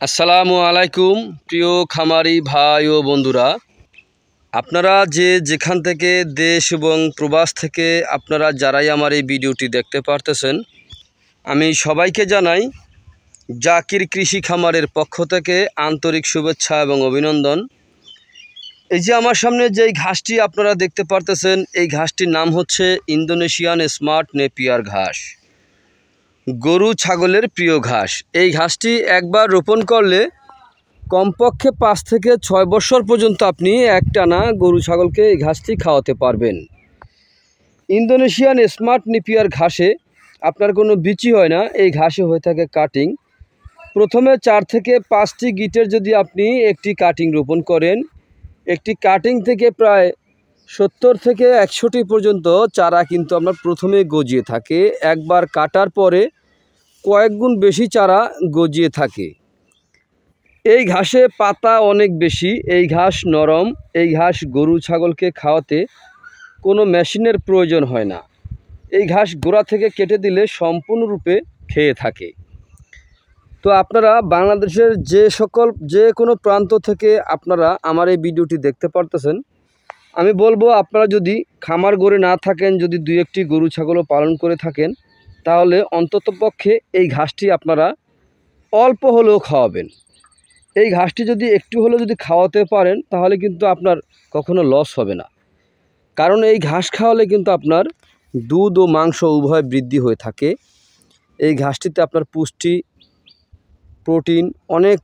আসসালামু আলাইকুম প্রিয় খামারি ভাই ও বন্ধুরা, আপনারা যে যেখান থেকে দেশ এবং প্রবাস থেকে আপনারা যারাই আমার এই ভিডিওটি দেখতে পারতেছেন, আমি সবাইকে জানাই জাকির কৃষি খামারের পক্ষ থেকে আন্তরিক শুভেচ্ছা এবং অভিনন্দন। এই যে আমার সামনে যেই ঘাসটি আপনারা দেখতে পারতেছেন, এই ঘাসটির নাম হচ্ছে ইন্দোনেশিয়ান স্মার্ট নেপিয়ার ঘাস, গরু ছাগলের প্রিয় ঘাস। এই ঘাসটি একবার রোপণ করলে কমপক্ষে 5 থেকে 6 বছর পর্যন্ত আপনি একটানা গরু ছাগলকে এই ঘাসটি খাওয়াতে পারবেন। ইন্দোনেশিয়ান স্মার্ট নেপিয়ার ঘাসে আপনার কোনো বিচি হয় না, এই ঘাসে হয়ে থাকে কাটিং। প্রথমে 4 থেকে 5টি গিটের যদি আপনি একটি কাটিং রোপণ করেন, একটি কাটিং থেকে প্রায় 70 থেকে 100টি পর্যন্ত চারা কিন্তু আপনার প্রথমে গজিয়ে থাকে। একবার কাটার পরে কয়েক গুণ বেশি চারা গজিয়ে থাকে। এই ঘাসে পাতা অনেক বেশি, এই ঘাস নরম, এই ঘাস গরু ছাগলকে খাওয়াতে কোনো মেশিনের প্রয়োজন হয় না। এই ঘাস গোড়া থেকে কেটে দিলে সম্পূর্ণরূপে খেয়ে থাকে। তো আপনারা বাংলাদেশের যে কোনো প্রান্ত থেকে আপনারা আমার এই ভিডিওটি দেখতে পারতেছেন, আমি বলবো আপনারা যদি খামার গড়ে না থাকেন, যদি 2-1টি গরু ছাগলও পালন করে থাকেন, তাহলে অন্ততপক্ষে এই ঘাসটি আপনারা অল্প হলেও খাওয়াবেন। এই ঘাসটি যদি একটু হলেও যদি খাওয়াতে পারেন, তাহলে কিন্তু আপনার কখনো লস হবে না। কারণ এই ঘাস খাওয়ালে কিন্তু আপনার দুধ ও মাংস উভয় বৃদ্ধি হয়ে থাকে। এই ঘাসটিতে আপনার পুষ্টি, প্রোটিন অনেক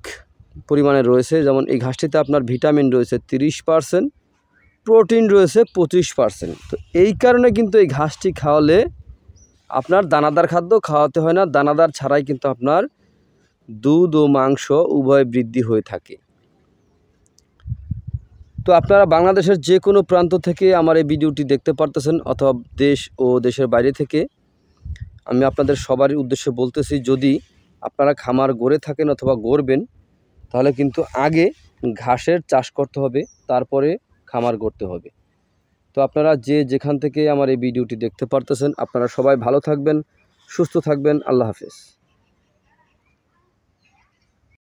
পরিমাণে রয়েছে। যেমন এই ঘাসটিতে আপনার ভিটামিন রয়েছে 30%, প্রোটিন রয়েছে 25%। তো এই কারণে কিন্তু এই ঘাসটি খাওয়ালে আপনার দানাদার খাদ্য খাওয়াতে হয় না, দানাদার ছাড়াই কিন্তু আপনার দুধ ও মাংস উভয় বৃদ্ধি হয়ে থাকে। তো আপনারা বাংলাদেশের যে কোনো প্রান্ত থেকে আমার এই ভিডিওটি দেখতে পারতেছেন, অথবা দেশ ও দেশের বাইরে থেকে, আমি আপনাদের সবারই উদ্দেশ্যে বলতেছি, যদি আপনারা খামার গড়ে থাকেন অথবা গড়বেন, তাহলে কিন্তু আগে ঘাসের চাষ করতে হবে, তারপরে খামার গড়তে হবে। তো আপনারা যে যেখান থেকে আমার এই ভিডিওটি দেখতে পারতেছেন, আপনারা সবাই ভালো থাকবেন, সুস্থ থাকবেন। আল্লাহ হাফেজ।